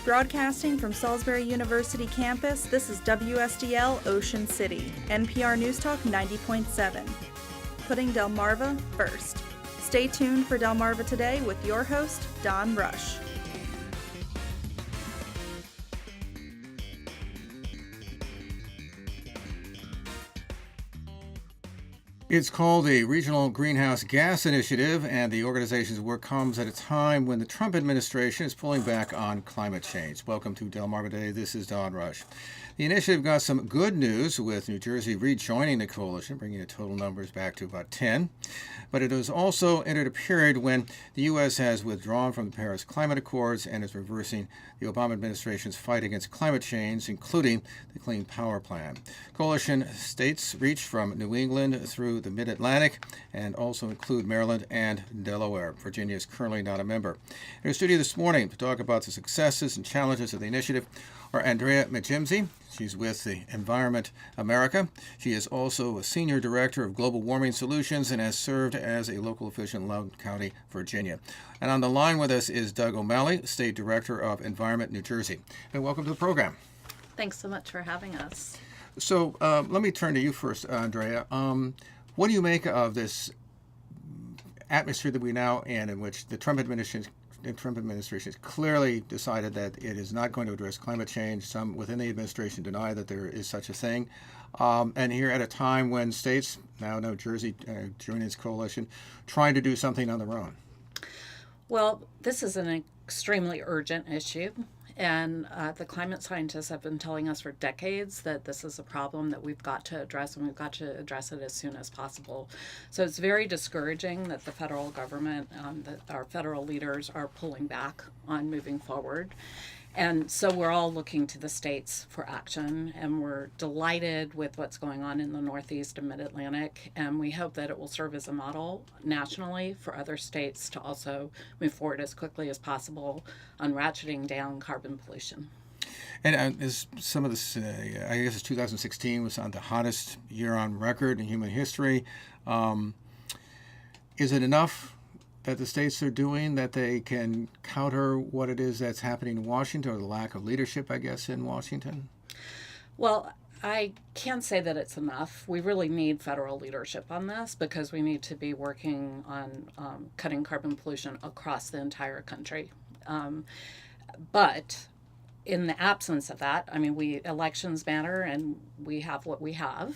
Broadcasting from Salisbury University campus, this is WSDL Ocean City, NPR News Talk 90.7. Putting Delmarva first. Stay tuned for Delmarva Today with your host, Don Rush. It's called a Regional Greenhouse Gas Initiative, and the organization's work comes at a time when the Trump administration is pulling back on climate change. Welcome to Delmarva Today. This is Don Rush. The initiative got some good news with New Jersey rejoining the coalition, bringing the total numbers back to about 10. But it has also entered a period when the U.S. has withdrawn from the Paris Climate Accords and is reversing the Obama administration's fight against climate change, including the Clean Power Plan. Coalition states reach from New England through the Mid-Atlantic and also include Maryland and Delaware. Virginia is currently not a member. In our studio this morning to talk about the successes and challenges of the initiative are Andrea Majimsi. She's with the Environment America. She is also a Senior Director of Global Warming Solutions and has served as a local official in Loudoun County, Virginia. And on the line with us is Doug O'Malley, State Director of Environment New Jersey. And welcome to the program. Thanks so much for having us. So let me turn to you first, Andrea. What do you make of this atmosphere that we're now in which the Trump administration has clearly decided that it is not going to address climate change? Some within the administration deny that there is such a thing. And here at a time when states, now New Jersey joining this coalition, trying to do something on their own. Well, this is an extremely urgent issue. And the climate scientists have been telling us for decades that this is a problem that we've got to address, and we've got to address it as soon as possible. So it's very discouraging that the federal government, that our federal leaders are pulling back on moving forward. And so we're all looking to the states for action, and we're delighted with what's going on in the Northeast and Mid-Atlantic, and we hope that it will serve as a model nationally for other states to also move forward as quickly as possible on ratcheting down carbon pollution. And is some of this, I guess it's 2016 was on the hottest year on record in human history. Is it enough that the states are doing that they can counter what it is that's happening in Washington, or the lack of leadership, I guess, in Washington? Well, I can't say that it's enough. We really need federal leadership on this because we need to be working on cutting carbon pollution across the entire country. But in the absence of that, I mean, elections matter, and we have what we have.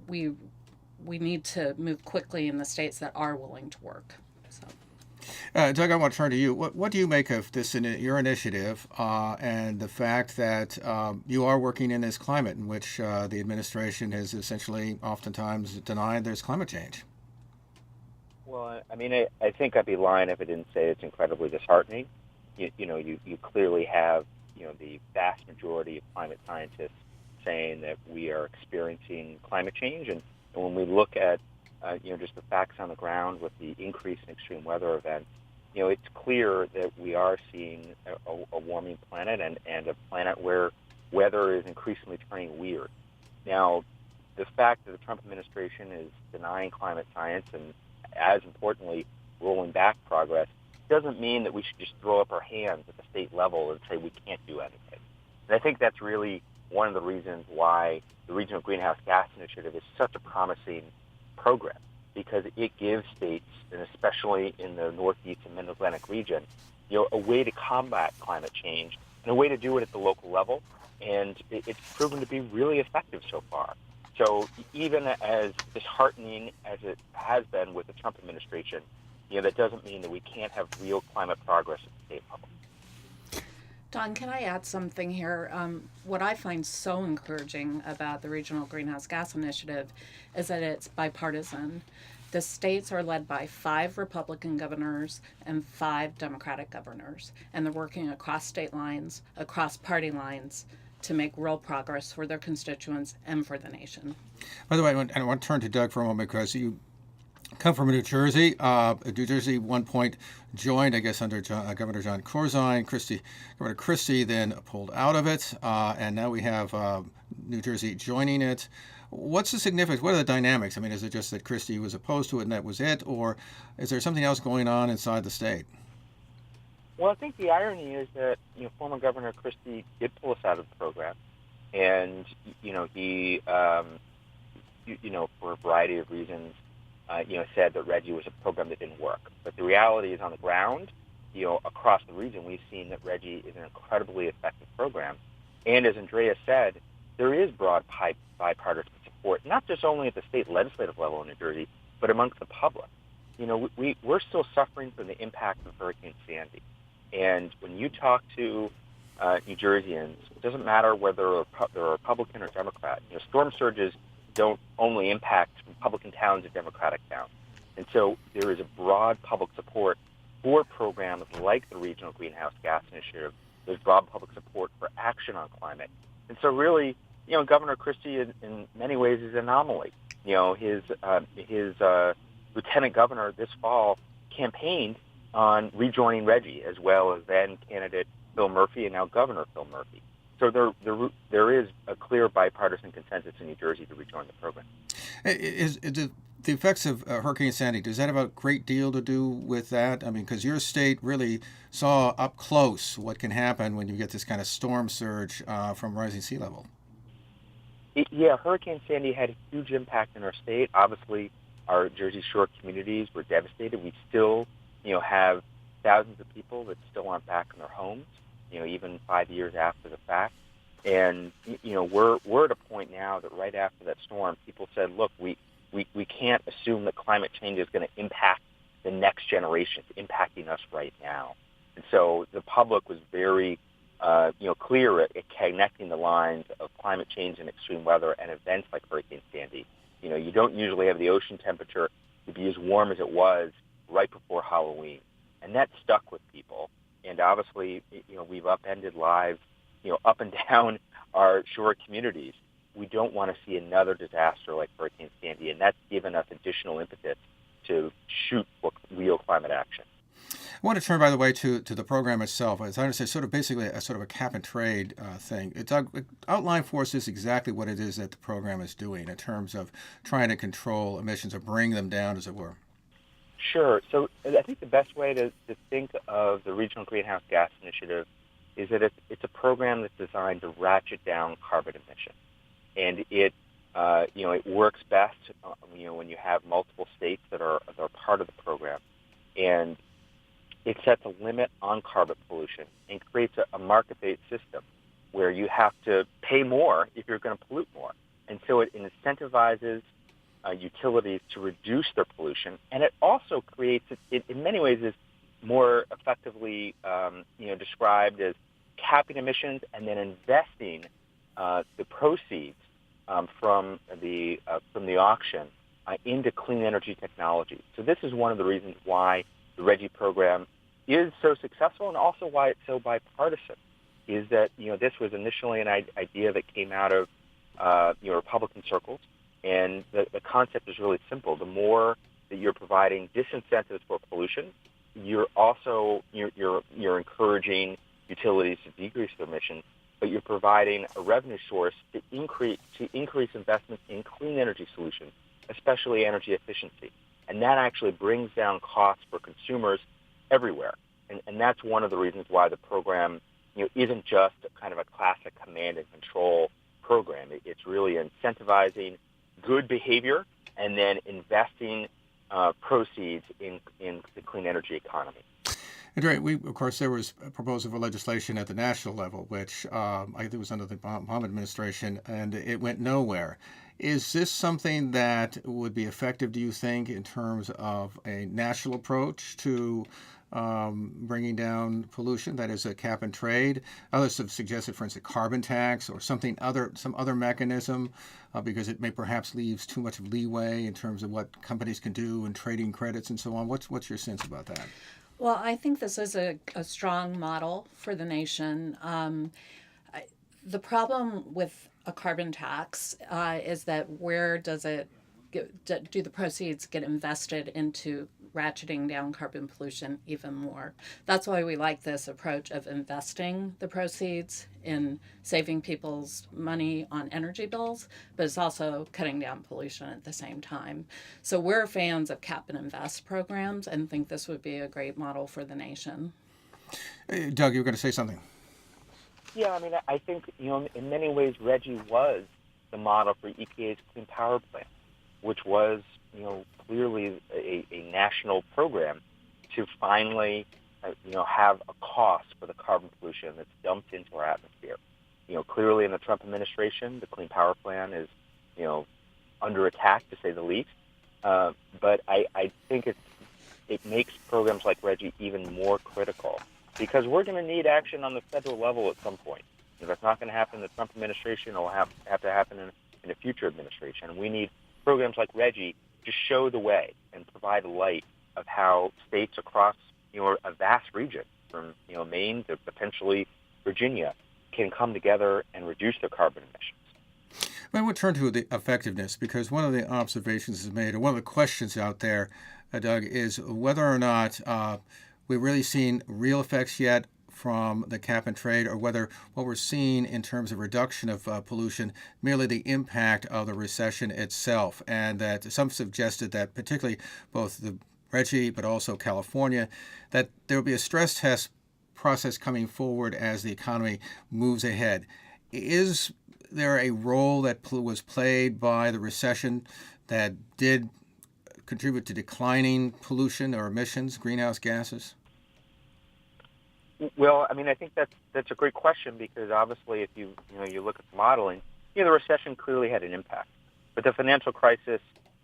We need to move quickly in the states that are willing to work. Doug, I want to turn to you. What do you make of this, your initiative, and the fact that you are working in this climate in which the administration has essentially oftentimes denied there's climate change? Well, I mean, I think I'd be lying if I didn't say it's incredibly disheartening. You clearly have, the vast majority of climate scientists saying that we are experiencing climate change. And when we look at just the facts on the ground with the increase in extreme weather events, it's clear that we are seeing a warming planet and a planet where weather is increasingly turning weird. Now, the fact that the Trump administration is denying climate science and, as importantly, rolling back progress doesn't mean that we should just throw up our hands at the state level and say we can't do anything. And I think that's really one of the reasons why the Regional Greenhouse Gas Initiative is such a promising program, because it gives states, and especially in the Northeast and Mid-Atlantic region, a way to combat climate change and a way to do it at the local level. And it's proven to be really effective so far. So even as disheartening as it has been with the Trump administration, that doesn't mean that we can't have real climate progress at the state level. Don, can I add something here? What I find so encouraging about the Regional Greenhouse Gas Initiative is that it's bipartisan. The states are led by 5 Republican governors and 5 Democratic governors, and they're working across state lines, across party lines, to make real progress for their constituents and for the nation. By the way, I want to turn to Doug for a moment because you come from New Jersey. New Jersey, at one point, joined, I guess, under Governor John Corzine. Governor Christie then pulled out of it, and now we have New Jersey joining it. What's the significance? What are the dynamics? I mean, is it just that Christie was opposed to it and that was it, or is there something else going on inside the state? Well, I think the irony is that former Governor Christie did pull us out of the program, and he for a variety of reasons, said that Reggie was a program that didn't work. But the reality is, on the ground, across the region, we've seen that Reggie is an incredibly effective program. And as Andrea said, there is broad bipartisan support, not just only at the state legislative level in New Jersey, but amongst the public. We're still suffering from the impact of Hurricane Sandy. And when you talk to New Jerseyans, it doesn't matter whether they're Republican or Democrat. Storm surges don't only impact Republican towns or Democratic towns. And so there is a broad public support for programs like the Regional Greenhouse Gas Initiative. There's broad public support for action on climate. And so really, Governor Christie in many ways is an anomaly. His lieutenant governor this fall campaigned on rejoining Reggie, as well as then candidate Phil Murphy and now Governor Phil Murphy. So there is a clear bipartisan consensus in New Jersey to rejoin the program. Is the effects of Hurricane Sandy, does that have a great deal to do with that? I mean, because your state really saw up close what can happen when you get this kind of storm surge from rising sea level. Yeah, Hurricane Sandy had a huge impact in our state. Obviously, our Jersey Shore communities were devastated. We still, have thousands of people that still aren't back in their homes, even 5 years after the fact. And, we're at a point now that right after that storm, people said, look, we can't assume that climate change is going to impact the next generation. It's impacting us right now. And so the public was very, clear at connecting the lines of climate change and extreme weather and events like Hurricane Sandy. You don't usually have the ocean temperature to be as warm as it was right before Halloween. And that stuck with people. And obviously, we've upended lives, up and down our shore communities. We don't want to see another disaster like Hurricane Sandy, and that's given us additional impetus to shoot for real climate action. I want to turn, by the way, to the program itself. As I understand, sort of basically a sort of a cap and trade thing. Outline for us just exactly what it is that the program is doing in terms of trying to control emissions or bring them down, as it were. Sure. So I think the best way to think of the Regional Greenhouse Gas Initiative is that it's a program that's designed to ratchet down carbon emissions. And it works best, when you have multiple states that are part of the program. And it sets a limit on carbon pollution and creates a market-based system where you have to pay more if you're going to pollute more. And so it incentivizes utilities to reduce their pollution, and it also creates, it in many ways is more effectively described as capping emissions and then investing the proceeds from the auction into clean energy technology. So this is one of the reasons why the RGGI program is so successful, and also why it's so bipartisan. Is that this was initially an idea that came out of Republican circles, and the concept is really simple. The more that you're providing disincentives for pollution, you're also you're encouraging utilities to decrease their emissions, but you're providing a revenue source to increase investments in clean energy solutions, especially energy efficiency. And that actually brings down costs for consumers everywhere. And that's one of the reasons why the program isn't just kind of a classic command and control program. It's really incentivizing good behavior and then investing proceeds in the clean energy economy. Andrea, of course, there was a proposal for legislation at the national level, which I think was under the Obama administration, and it went nowhere. Is this something that would be effective, do you think, in terms of a national approach to bringing down pollution? That is a cap and trade. Others have suggested, for instance, carbon tax or some other mechanism, because it may perhaps leaves too much leeway in terms of what companies can do and trading credits and so on. What's your sense about that? Well, I think this is a strong model for the nation. The problem with a carbon tax is that where does it do the proceeds get invested into ratcheting down carbon pollution even more? That's why we like this approach of investing the proceeds in saving people's money on energy bills, but it's also cutting down pollution at the same time. So we're fans of cap and invest programs and think this would be a great model for the nation. Doug, you were going to say something. Yeah, I mean, I think, in many ways, RGGI was the model for EPA's Clean Power Plan, which was, clearly a national program to finally, have a cost for the carbon pollution that's dumped into our atmosphere. Clearly in the Trump administration, the Clean Power Plan is, under attack, to say the least. But I think it makes programs like RGGI even more critical, because we're going to need action on the federal level at some point. If it's not going to happen in the Trump administration, it'll have to happen in a future administration. And we need programs like RGGI to show the way and provide light of how states across, a vast region from, Maine to potentially Virginia can come together and reduce their carbon emissions. I would turn to the effectiveness, because one of the observations is made, or one of the questions out there, Doug, is whether or not we've really seen real effects yet from the cap and trade, or whether what we're seeing in terms of reduction of pollution, merely the impact of the recession itself. And that some suggested that particularly both the RGGI, but also California, that there will be a stress test process coming forward as the economy moves ahead. Is there a role that was played by the recession that did contribute to declining pollution or emissions, greenhouse gases? Well, I mean, I think that's a great question, because obviously, if you look at the modeling, the recession clearly had an impact, but the financial crisis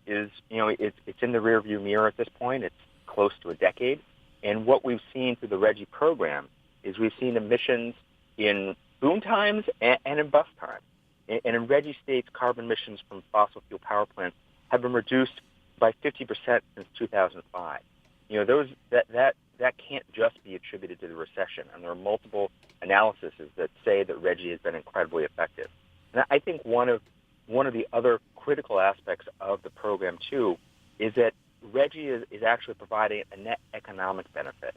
is, it's in the rearview mirror at this point. It's close to a decade, and what we've seen through the RGGI program is we've seen emissions in boom times and in bust times. And in RGGI states, carbon emissions from fossil fuel power plants have been reduced by 50% since 2005. That can't just be attributed to the recession, and there are multiple analyses that say that RGGI has been incredibly effective. And I think one of the other critical aspects of the program too is that RGGI is actually providing a net economic benefit.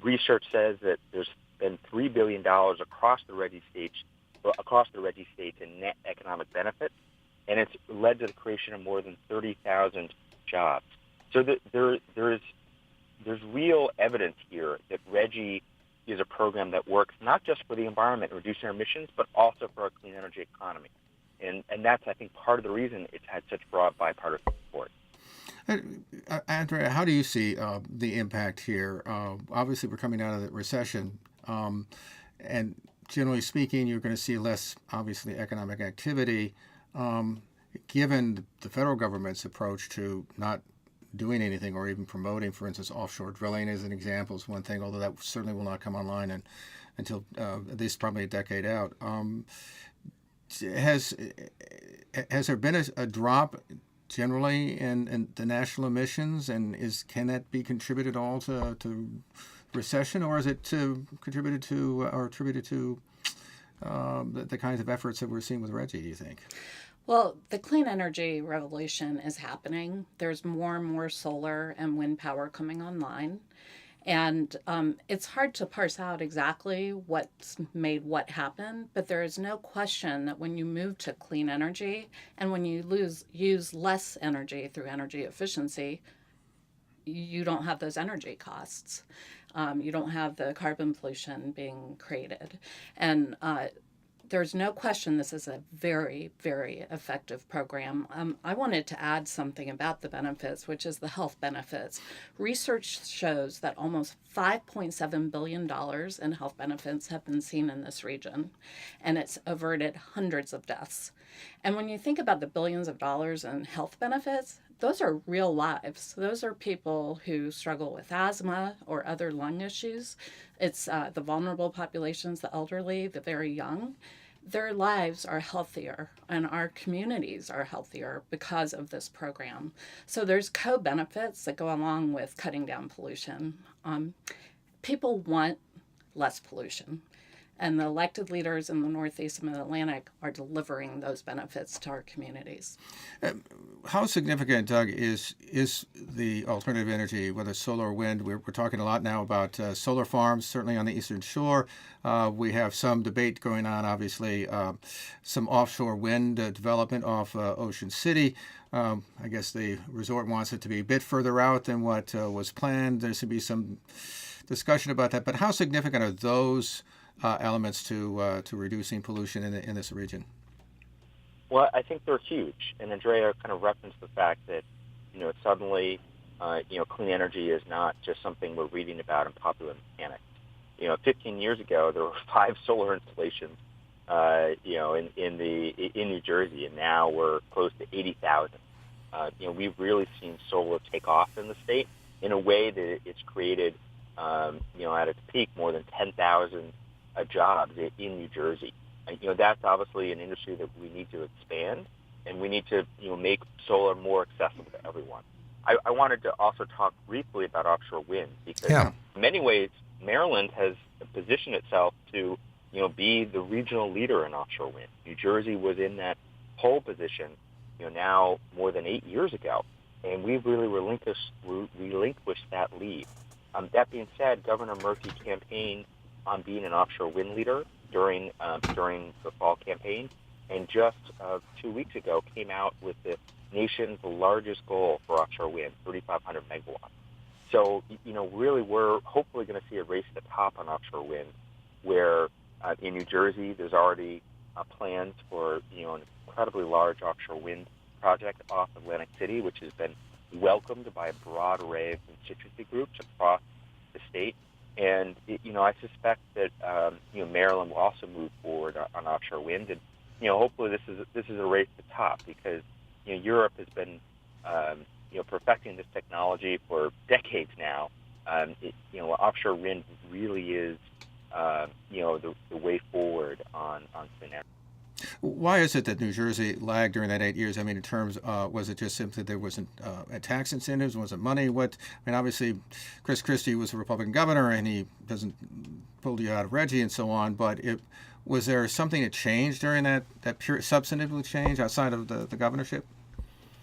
Research says that there's been $3 billion across the RGGI states in net economic benefit, and it's led to the creation of more than 30,000 jobs. So there's real evidence here that RGGI is a program that works not just for the environment and reducing our emissions, but also for our clean energy economy. And that's, I think, part of the reason it's had such broad bipartisan support. Andrea, how do you see the impact here? Obviously, we're coming out of the recession, and generally speaking, you're going to see less, obviously, economic activity, given the federal government's approach to not doing anything or even promoting, for instance, offshore drilling as an example is one thing, although that certainly will not come online until at least probably a decade out. Has there been a drop generally in the national emissions, and can that be contributed all to recession, or is it contributed to or attributed to the kinds of efforts that we're seeing with RGGI, do you think? Well, the clean energy revolution is happening. There's more and more solar and wind power coming online. And it's hard to parse out exactly what's made what happen, but there is no question that when you move to clean energy and when you use less energy through energy efficiency, you don't have those energy costs. You don't have the carbon pollution being created. And there's no question this is a very, very effective program. I wanted to add something about the benefits, which is the health benefits. Research shows that almost $5.7 billion in health benefits have been seen in this region, and it's averted hundreds of deaths. And when you think about the billions of dollars in health benefits, those are real lives. Those are people who struggle with asthma or other lung issues. It's the vulnerable populations, the elderly, the very young. Their lives are healthier and our communities are healthier because of this program. So there's co-benefits that go along with cutting down pollution. People want less pollution. And the elected leaders in the Northeast and Mid-Atlantic are delivering those benefits to our communities. How significant, Doug, is the alternative energy, whether solar or wind? We're talking a lot now about solar farms, certainly on the Eastern Shore. We have some debate going on, obviously, some offshore wind development off Ocean City. I guess the resort wants it to be a bit further out than what was planned. There should be some discussion about that. But how significant are those elements to reducing pollution in this region? Well, I think they're huge. And Andrea kind of referenced the fact that, suddenly, clean energy is not just something we're reading about in Popular Mechanics. 15 years ago, there were 5 solar installations, in New Jersey, and now we're close to 80,000. We've really seen solar take off in the state in a way that it's created, at its peak, more than 10,000 jobs in New Jersey. That's obviously an industry that we need to expand, and we need to, make solar more accessible to everyone. I wanted to also talk briefly about offshore wind because in many ways, Maryland has positioned itself to, be the regional leader in offshore wind. New Jersey was in that pole position, now more than 8 years ago, and we've really relinquished that lead. That being said, Governor Murphy campaigned on being an offshore wind leader during the fall campaign, and just 2 weeks ago came out with the nation's largest goal for offshore wind, 3,500 megawatts. So, really we're hopefully going to see a race to the top on offshore wind, where in New Jersey there's already plans for, an incredibly large offshore wind project off Atlantic City, which has been welcomed by a broad array of constituency groups across the state. And, I suspect that, Maryland will also move forward on offshore wind. And, hopefully this is a race to the top because, Europe has been, perfecting this technology for decades now. Offshore wind really is, the way forward on clean energy. Why is it that New Jersey lagged during that 8 years? I mean, in terms, was it just simply there wasn't tax incentives? Was it money? Obviously, Chris Christie was a Republican governor, and he doesn't pull you out of Reggie and so on. But was there something that changed during that pure substantively change outside of the governorship?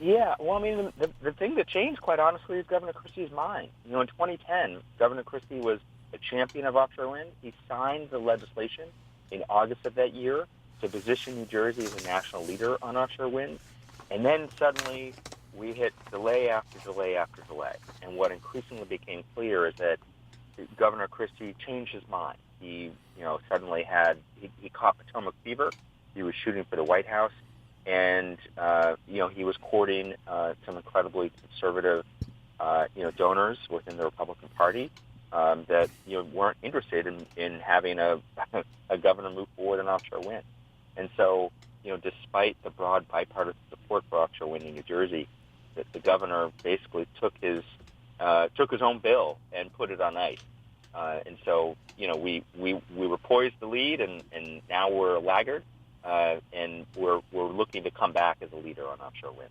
Yeah, well, I mean, the thing that changed, quite honestly, is Governor Christie's mind. In 2010, Governor Christie was a champion of offshore wind. He signed the legislation in August of that year to position New Jersey as a national leader on offshore wind. And then suddenly we hit delay after delay after delay. And what increasingly became clear is that Governor Christie changed his mind. He, suddenly he caught Potomac fever. He was shooting for the White House. And, he was courting some incredibly conservative, donors within the Republican Party that, weren't interested in having a governor move forward on offshore wind. And so, despite the broad bipartisan support for offshore wind in New Jersey, the governor basically took his own bill and put it on ice. And so, we were poised to lead, and now we're a laggard. And we're looking to come back as a leader on offshore wind.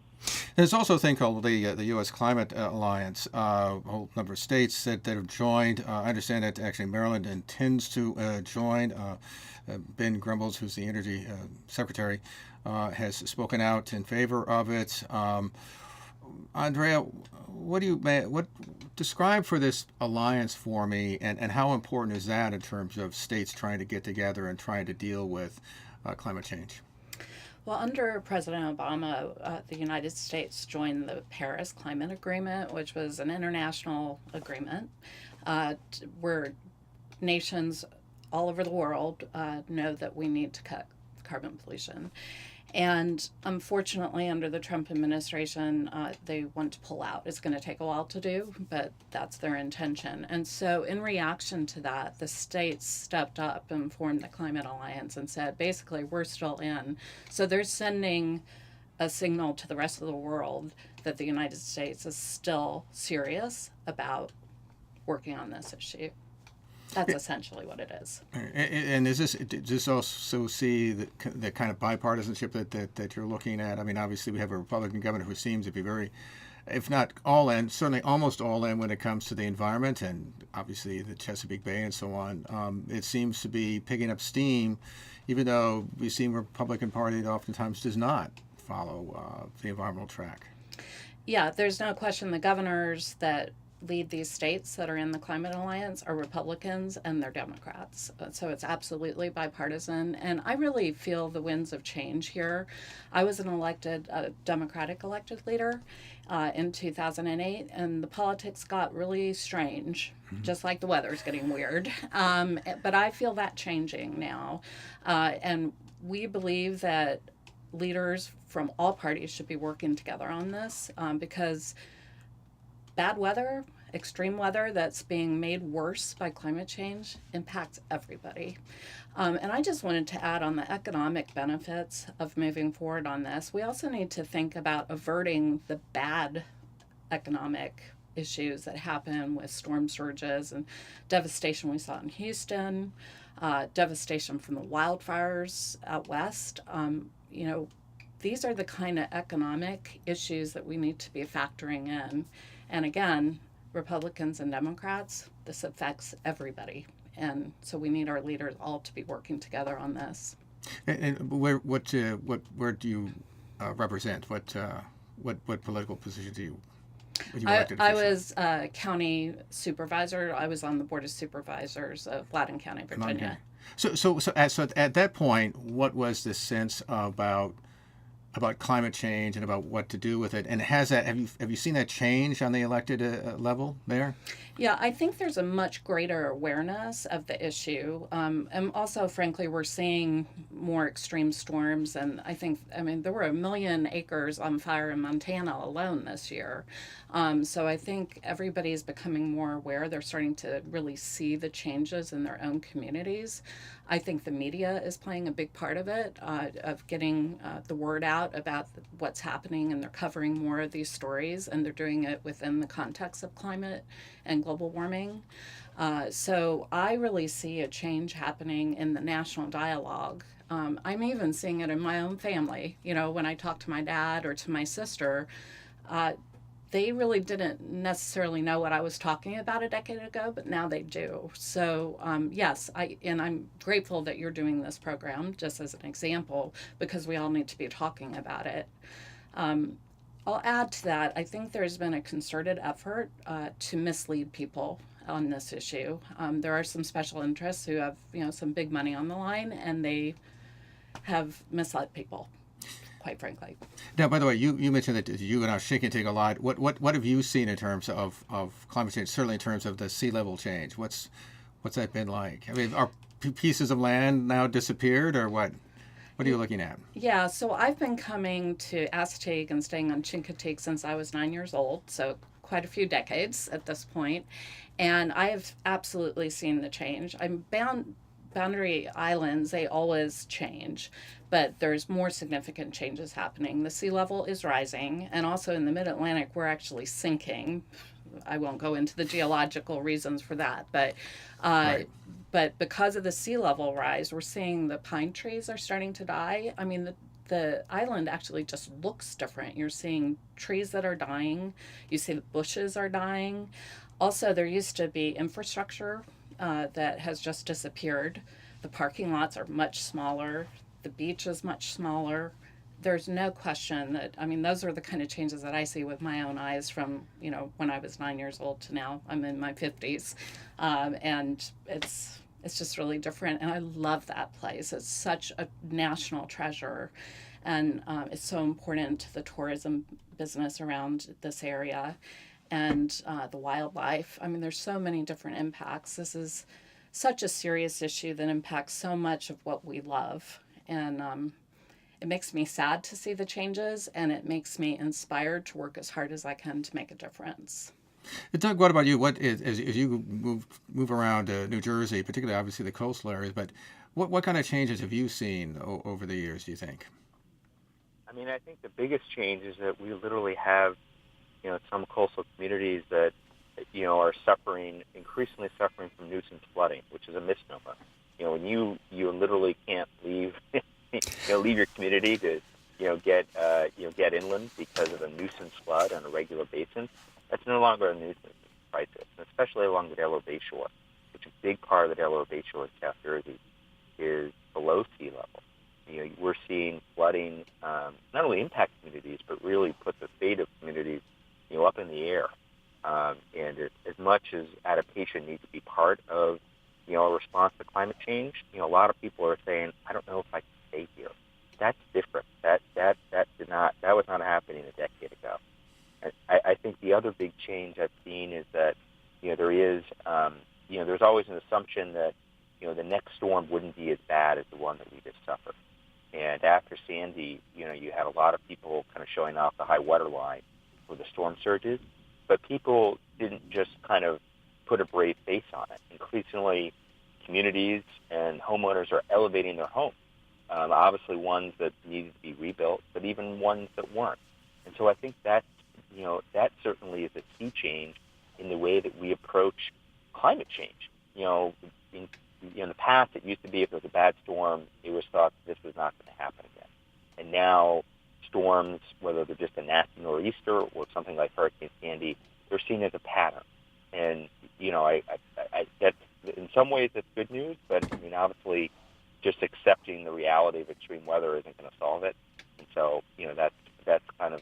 There's also a thing called the U.S. Climate Alliance, a whole number of states that have joined. I understand that actually Maryland intends to join. Ben Grumbles, who's the Energy Secretary, has spoken out in favor of it. Andrea, describe for this alliance for me, and how important is that in terms of states trying to get together and trying to deal with climate change? Well, under President Obama, the United States joined the Paris Climate Agreement, which was an international agreement where nations all over the world know that we need to cut carbon pollution. And unfortunately, under the Trump administration, they want to pull out. It's going to take a while to do, but that's their intention. And so in reaction to that, the states stepped up and formed the Climate Alliance and said, basically, we're still in. So they're sending a signal to the rest of the world that the United States is still serious about working on this issue. That's essentially what it is. And does this also see the kind of bipartisanship that you're looking at? I mean, obviously we have a Republican governor who seems to be very, if not all in, certainly almost all in when it comes to the environment and obviously the Chesapeake Bay and so on. It seems to be picking up steam, even though we see a Republican Party that oftentimes does not follow the environmental track. Yeah, there's no question the governors that lead these states that are in the Climate Alliance are Republicans and they're Democrats. So it's absolutely bipartisan. And I really feel the winds of change here. I was a Democratic elected leader in 2008, and the politics got really strange, just like the weather's getting weird. But I feel that changing now. And we believe that leaders from all parties should be working together on this because bad weather, extreme weather that's being made worse by climate change impacts everybody. And I just wanted to add on the economic benefits of moving forward on this. We also need to think about averting the bad economic issues that happen with storm surges and devastation we saw in Houston, devastation from the wildfires out west. These are the kind of economic issues that we need to be factoring in. And again, Republicans and Democrats, this affects everybody. And so we need our leaders all to be working together on this. And where do you represent? What political position do you? I was a county supervisor. I was on the board of supervisors of Loudoun County, Virginia. So at that point, what was the sense about climate change and about what to do with it? And have you seen that change on the elected level there? Yeah, I think there's a much greater awareness of the issue. And also, frankly, we're seeing more extreme storms. And there were 1 million acres on fire in Montana alone this year. So I think everybody's becoming more aware. They're starting to really see the changes in their own communities. I think the media is playing a big part of it, of getting the word out about what's happening, and they're covering more of these stories, and they're doing it within the context of climate and global warming. So I really see a change happening in the national dialogue. I'm even seeing it in my own family. When I talk to my dad or to my sister, they really didn't necessarily know what I was talking about a decade ago, but now they do. So yes, I'm grateful that you're doing this program, just as an example, because we all need to be talking about it. I'll add to that, I think there's been a concerted effort to mislead people on this issue. There are some special interests who have, some big money on the line, and they have misled people, quite frankly. Now, by the way, you mentioned that you and our shaking take a lot. What have you seen in terms of climate change? Certainly in terms of the sea level change. What's that been like? I mean, are pieces of land now disappeared, or what? What are you looking at? Yeah, so I've been coming to Assateague and staying on Chincoteague since I was 9 years old, so quite a few decades at this point, and I have absolutely seen the change. Boundary islands, they always change, but there's more significant changes happening. The sea level is rising, and also in the mid-Atlantic, we're actually sinking. I won't go into the geological reasons for that, but Right. But because of the sea level rise, we're seeing the pine trees are starting to die. I mean, the island actually just looks different. You're seeing trees that are dying. You see the bushes are dying. Also, there used to be infrastructure that has just disappeared. The parking lots are much smaller. The beach is much smaller. There's no question that, those are the kind of changes that I see with my own eyes from, when I was 9 years old to now. I'm in my 50s. And it's just really different. And I love that place. It's such a national treasure. And it's so important to the tourism business around this area and the wildlife. There's so many different impacts. This is such a serious issue that impacts so much of what we love. And it makes me sad to see the changes, and it makes me inspired to work as hard as I can to make a difference. Doug, what about you? As you move around New Jersey, particularly obviously the coastal areas, but what kind of changes have you seen over the years, do you think? I think the biggest change is that we literally have, some coastal communities that, are increasingly suffering from nuisance flooding, which is a misnomer. When you literally can't leave, leave your community to, get inland because of a nuisance flood on a regular basis. That's no longer a nuisance crisis, especially along the Delaware Bay Shore, which a big part of the Delaware Bay Shore in South Jersey is below sea level. We're seeing flooding not only impact communities, but really put the fate of communities, up in the air. And as much as adaptation needs to be part of, a response to climate change, a lot of people are saying, I don't know if I can stay here. That's different. That was not happening a decade ago. And I think the other big change I've seen is that, there's always an assumption that, the next storm wouldn't be as bad as the one that we just suffered. And after Sandy, you had a lot of people kind of showing off the high water line for the storm surges, but people didn't just kind of put a brave face on it. Increasingly, communities and homeowners are elevating their homes. Obviously ones that needed to be rebuilt, but even ones that weren't. And so I think that certainly is a key change in the way that we approach climate change. In the past, it used to be if there was a bad storm, it was thought this was not going to happen again. And now storms, whether they're just a nasty nor'easter or something like Hurricane Sandy, they're seen as a pattern. And, that's, in some ways that's good news, but obviously just accepting the reality of extreme weather isn't going to solve it. And so, that's kind of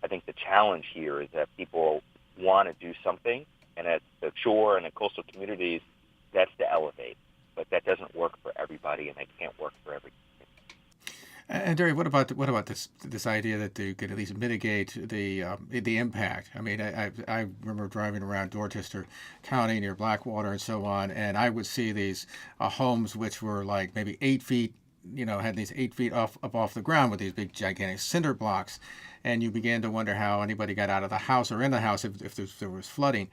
I think the challenge here is that people want to do something, and at the shore and in coastal communities, that's to elevate. But that doesn't work for everybody, and it can't work for every. And Derry, what about this idea that they could at least mitigate the impact? I mean, I remember driving around Dorchester County near Blackwater and so on, and I would see these homes which were like maybe 8 feet, had these 8 feet up off the ground with these big gigantic cinder blocks, and you began to wonder how anybody got out of the house or in the house if there was flooding.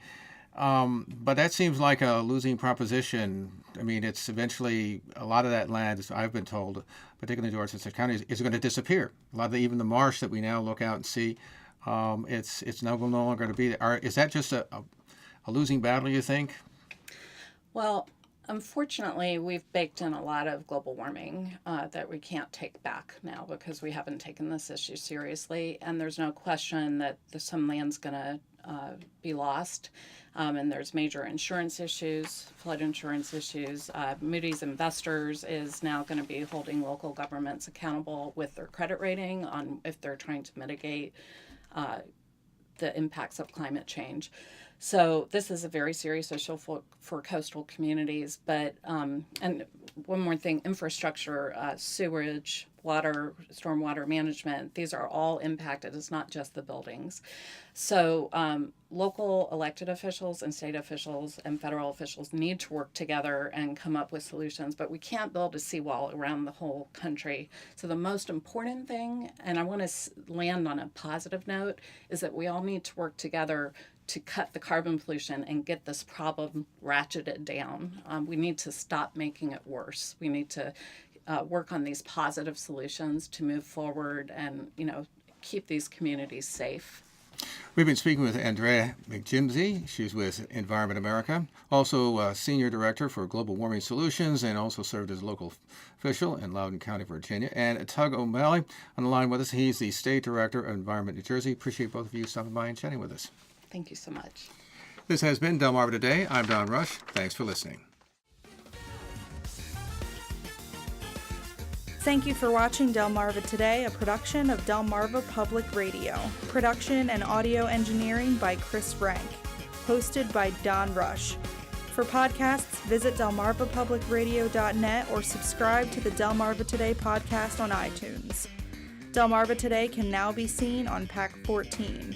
But that seems like a losing proposition. I mean, it's eventually a lot of that land, as I've been told, particularly in Dorchester County, is going to disappear. A lot of even the marsh that we now look out and see, it's no longer going to be there. Is that just a losing battle, you think? Well, unfortunately, we've baked in a lot of global warming that we can't take back now because we haven't taken this issue seriously. And there's no question that some land's going to be lost. And there's major insurance issues, flood insurance issues. Moody's Investors is now going to be holding local governments accountable with their credit rating on if they're trying to mitigate the impacts of climate change. So this is a very serious issue for coastal communities. But and one more thing, infrastructure, sewage, water, stormwater management, these are all impacted. It's not just the buildings. So local elected officials and state officials and federal officials need to work together and come up with solutions. But we can't build a seawall around the whole country. So the most important thing, and I want to land on a positive note, is that we all need to work together to cut the carbon pollution and get this problem ratcheted down. We need to stop making it worse. We need to work on these positive solutions to move forward and, keep these communities safe. We've been speaking with Andrea McJimsey. She's with Environment America, also Senior Director for Global Warming Solutions, and also served as a local official in Loudoun County, Virginia. And Tug O'Malley on the line with us. He's the State Director of Environment New Jersey. Appreciate both of you stopping by and chatting with us. Thank you so much. This has been Delmarva Today. I'm Don Rush. Thanks for listening. Thank you for watching Delmarva Today, a production of Delmarva Public Radio. Production and audio engineering by Chris Frank. Hosted by Don Rush. For podcasts, visit delmarvapublicradio.net or subscribe to the Delmarva Today podcast on iTunes. Delmarva Today can now be seen on Pack 14.